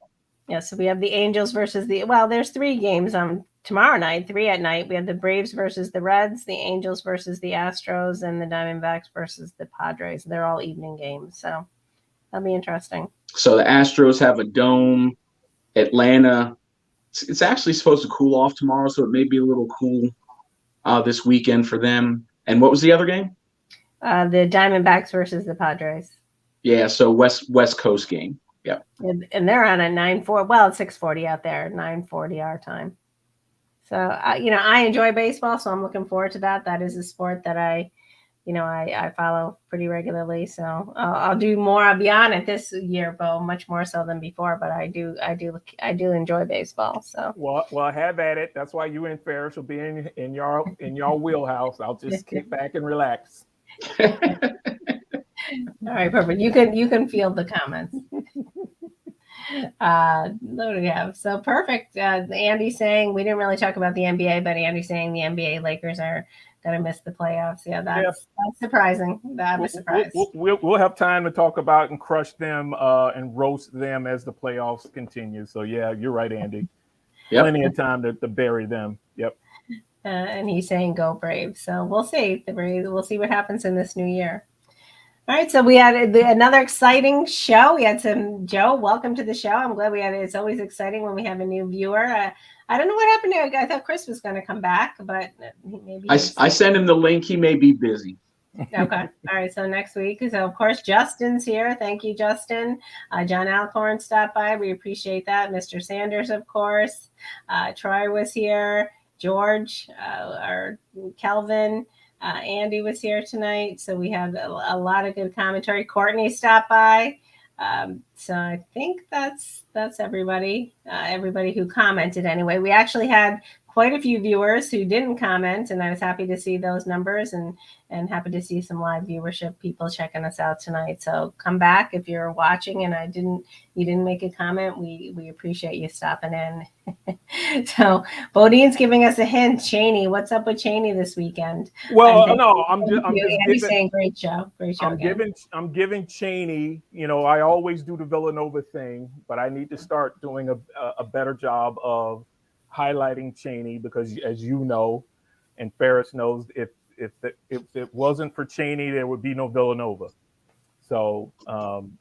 Yeah, so we have the Angels versus there's 3 games on tomorrow night, 3 at night. We have the Braves versus the Reds, the Angels versus the Astros, and the Diamondbacks versus the Padres. They're all evening games, so that'll be interesting. So the Astros have a dome. Atlanta, it's actually supposed to cool off tomorrow, so it may be a little cool this weekend for them. And what was the other game? The Diamondbacks versus the Padres. Yeah, so West Coast game. Yeah. And they're on at 9:40. Well, it's 6:40 out there, 9:40 our time. So, I enjoy baseball, so I'm looking forward to that. That is a sport that I follow pretty regularly. So I'll do more. I'll be on it this year, Bo, much more so than before. But I do enjoy baseball. So Well, have at it. That's why you and Ferris will be in your wheelhouse. I'll just kick back and relax. All right, perfect. You can field the comments. What do we have? So perfect. Andy saying we didn't really talk about the NBA, but Andy saying the NBA Lakers are going to miss the playoffs. Yeah, that's surprising. That was surprised. We'll have time to talk about and crush them and roast them as the playoffs continue. So yeah, you're right, Andy. Yep. Plenty of time to bury them. Yep. And he's saying go Braves. So we'll see. The Braves. We'll see what happens in this new year. All right, so we had another exciting show. We had some Joe. Welcome to the show. I'm glad we had it. It's always exciting when we have a new viewer. I don't know what happened to. I thought Chris was going to come back, but maybe I sent him the link. He may be busy. Okay. All right. So next week. So of course Justin's here. Thank you, Justin. John Alcorn stopped by. We appreciate that. Mr. Sanders, of course. Troy was here. George, our Kelvin. Andy was here tonight, so we have a lot of good commentary. Courtney stopped by, so I think that's everybody. Everybody who commented anyway. We actually had quite a few viewers who didn't comment, and I was happy to see those numbers and happy to see some live viewership, people checking us out tonight. So come back if you're watching and you didn't make a comment. We appreciate you stopping in. So Bodine's giving us a hint. Cheney, what's up with Cheney this weekend? Well, I'm just saying great show. I'm giving Cheney. I always do the Villanova thing, but I need to start doing a better job of highlighting Cheney because, as you know, and Ferris knows, if it wasn't for Cheney, there would be no Villanova. So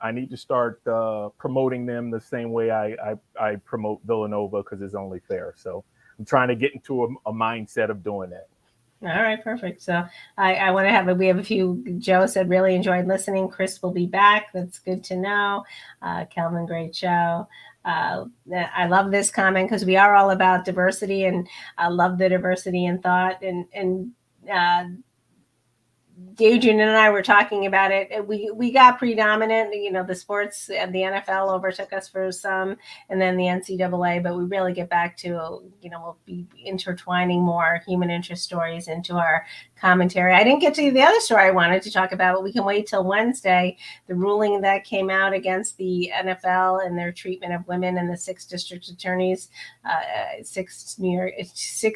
I need to start promoting them the same way I promote Villanova because it's only fair. So I'm trying to get into a mindset of doing that. All right, perfect. So I want to we have a few. Joe said really enjoyed listening. Chris will be back. That's good to know. Kelvin, great show. I love this comment because we are all about diversity, and I love the diversity in thought. And Adrian and I were talking about it. We got predominant, the sports, the NFL overtook us for some, and then the NCAA, but we really get back to, we'll be intertwining more human interest stories into our commentary. I didn't get to the other story I wanted to talk about, but we can wait till Wednesday. The ruling that came out against the NFL and their treatment of women and the 6 district attorneys, 6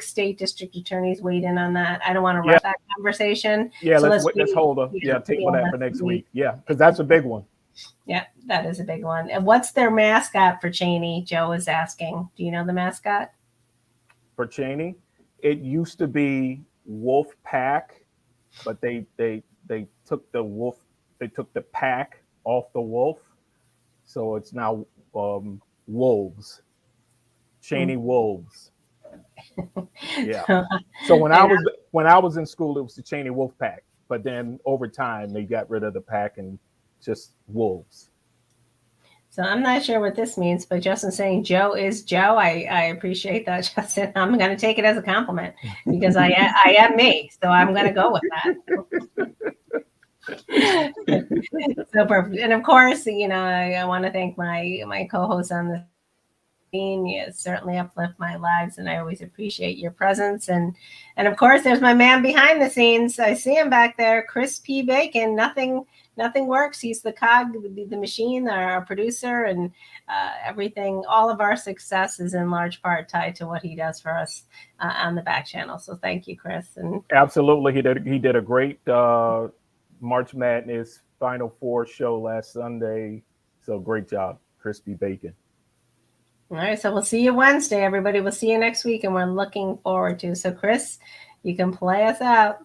state district attorneys weighed in on that. I don't want to rush that conversation. Yeah, so let's hold up. Yeah, take that for next week. Yeah, because that's a big one. Yeah, that is a big one. And what's their mascot for Cheney? Joe is asking. Do you know the mascot? For Cheney, it used to be Wolf Pack, but they took the wolf, they took the pack off the wolf, so it's now wolves. Cheney Wolves. Yeah. So when I was in school, it was the Cheney Wolf Pack, but then over time they got rid of the pack and just wolves. So I'm not sure what this means, but Justin saying Joe is Joe. I appreciate that, Justin. I'm going to take it as a compliment because I am me. So I'm going to go with that. So perfect. And of course, I want to thank my co-host on the scene. You certainly uplift my lives, and I always appreciate your presence. And of course, there's my man behind the scenes. I see him back there, Chris P. Bacon. Nothing works. He's the cog, the machine, our producer, and everything. All of our success is in large part tied to what he does for us on the back channel. So thank you, Chris. And absolutely, he did a great March Madness Final Four show last Sunday. So great job, Crispy Bacon. All right, so we'll see you Wednesday, everybody. We'll see you next week, and we're looking forward to. So, Chris, you can play us out.